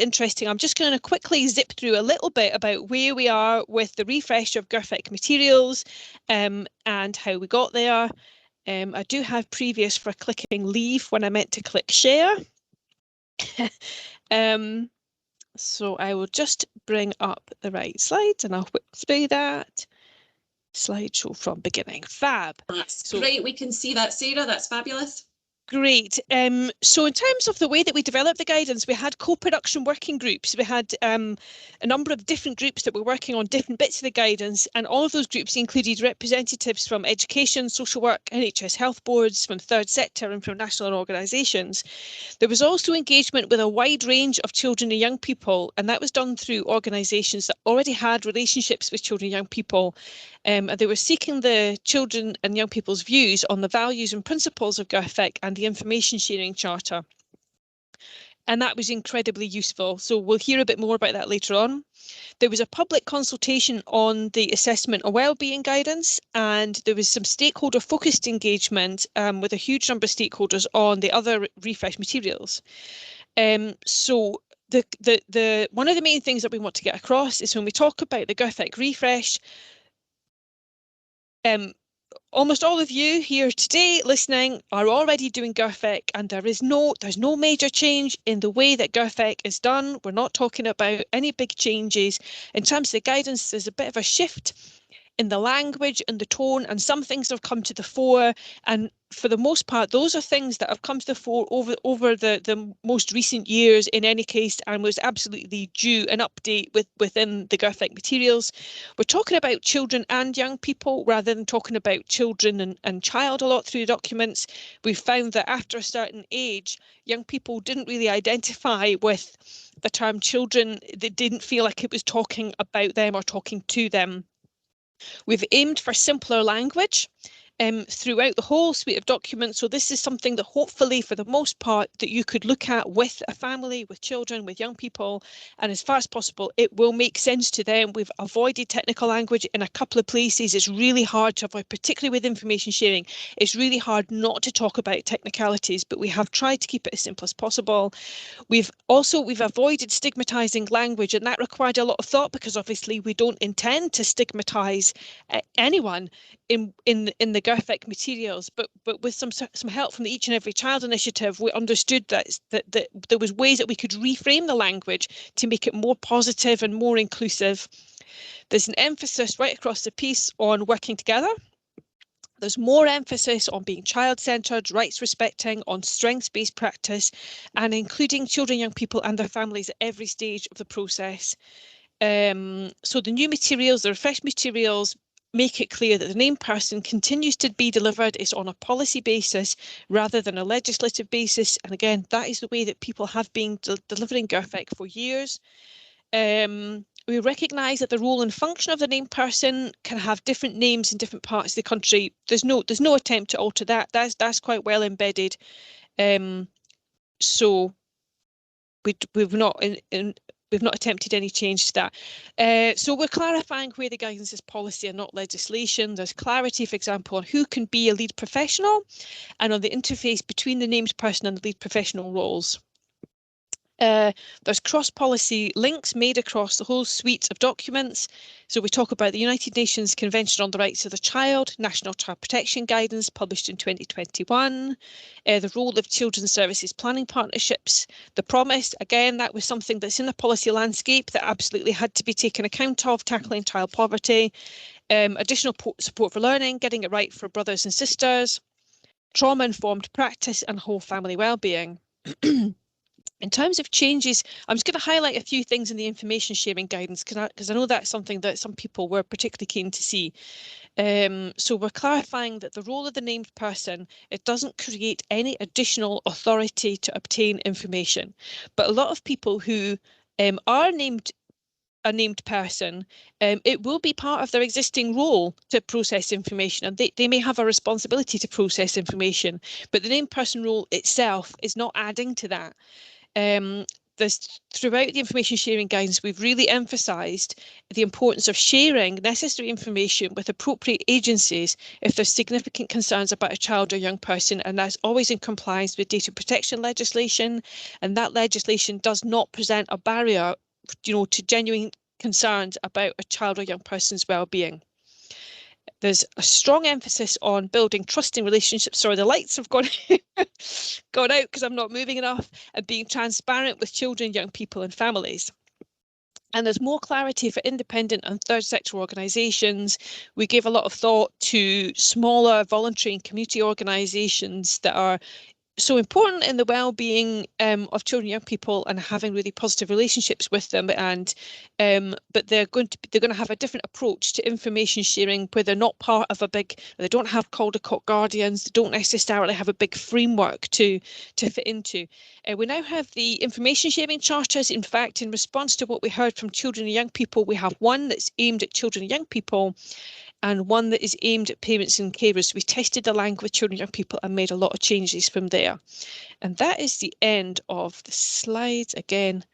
interesting. I'm just going to quickly zip through a little bit about where we are with the refresh of GIRFEC materials and how we got there. I do have previous for clicking leave when I meant to click share. So I will just bring up the right slides and I'll whip through that. Slideshow from beginning. Fab. That's great. We can see that, Sarah. That's fabulous. Great. So in terms of the way that we developed the guidance, we had co-production working groups. We had a number of different groups that were working on different bits of the guidance, and all of those groups included representatives from education, social work, NHS health boards, from third sector and from national organisations. There was also engagement with a wide range of children and young people, and that was done through organisations that already had relationships with children and young people. And they were seeking the children and young people's views on the values and principles of GIRFEC and the Information Sharing Charter. And that was incredibly useful. So we'll hear a bit more about that later on. There was a public consultation on the assessment of wellbeing guidance, and there was some stakeholder focused engagement with a huge number of stakeholders on the other refresh materials. So one of the main things that we want to get across is when we talk about the GIRFEC refresh, almost all of you here today listening are already doing GIRFEC, and there's no major change in the way that GIRFEC is done. We're not talking about any big changes. In terms of the guidance, there's a bit of a shift in the language and the tone, and some things have come to the fore, and for the most part those are things that have come to the fore over the most recent years in any case, and was absolutely due an update within the GIRFEC materials. We're talking about children and young people rather than talking about children and child a lot through documents. We've found that after a certain age, young people didn't really identify with the term children. They didn't feel like it was talking about them or talking to them. We've aimed for simpler language throughout the whole suite of documents. So this is something that hopefully for the most part that you could look at with a family, with children, with young people, and as far as possible it will make sense to them. We've avoided technical language in a couple of places. It's really hard to avoid, particularly with information sharing. It's really hard not to talk about technicalities, but we have tried to keep it as simple as possible. We've avoided stigmatizing language, and that required a lot of thought because obviously we don't intend to stigmatize anyone in the GIRFEC materials, but with some help from the Each and Every Child initiative, we understood that there was ways that we could reframe the language to make it more positive and more inclusive. There's an emphasis right across the piece on working together. There's more emphasis on being child-centred, rights respecting, on strengths-based practice, and including children, young people and their families at every stage of the process. So the new materials, the refreshed materials, make it clear that the named person continues to be delivered is on a policy basis rather than a legislative basis. And again, that is the way that people have been delivering GIRFEC for years. We recognise that the role and function of the named person can have different names in different parts of the country. There's no attempt to alter that. That's quite well embedded. So we've not attempted any change to that. So we're clarifying where the guidance is policy and not legislation. There's clarity, for example, on who can be a lead professional and on the interface between the named person and the lead professional roles. There's cross-policy links made across the whole suite of documents. So we talk about the United Nations Convention on the Rights of the Child, National Child Protection Guidance published in 2021, the role of children's services planning partnerships, the promise, again, that was something that's in the policy landscape that absolutely had to be taken account of, tackling child poverty, additional support for learning, getting it right for brothers and sisters, trauma-informed practice and whole family wellbeing. In terms of changes, I'm just going to highlight a few things in the information sharing guidance because I know that's something that some people were particularly keen to see. So we're clarifying that the role of the named person, it doesn't create any additional authority to obtain information. But a lot of people who are named a named person, it will be part of their existing role to process information, and they may have a responsibility to process information, but the named person role itself is not adding to that. throughout the information sharing guidance, we've really emphasised the importance of sharing necessary information with appropriate agencies if there's significant concerns about a child or young person, and that's always in compliance with data protection legislation. And that legislation does not present a barrier, to genuine concerns about a child or young person's well-being. There's a strong emphasis on building trusting relationships. Sorry, the lights have gone out because I'm not moving enough, and being transparent with children, young people and families. And there's more clarity for independent and third sector organisations. We gave a lot of thought to smaller voluntary and community organisations that are so important in the well-being of children and young people, and having really positive relationships with them. And but they're going to have a different approach to information sharing, where they're not part of a big, they don't have Caldecott guardians, they don't necessarily have a big framework to fit into. We now have the information sharing charters. In fact, in response to what we heard from children and young people, we have one that's aimed at children and young people, and one that is aimed at parents and carers. We tested the language with children and young people and made a lot of changes from there. And that is the end of the slides. Again,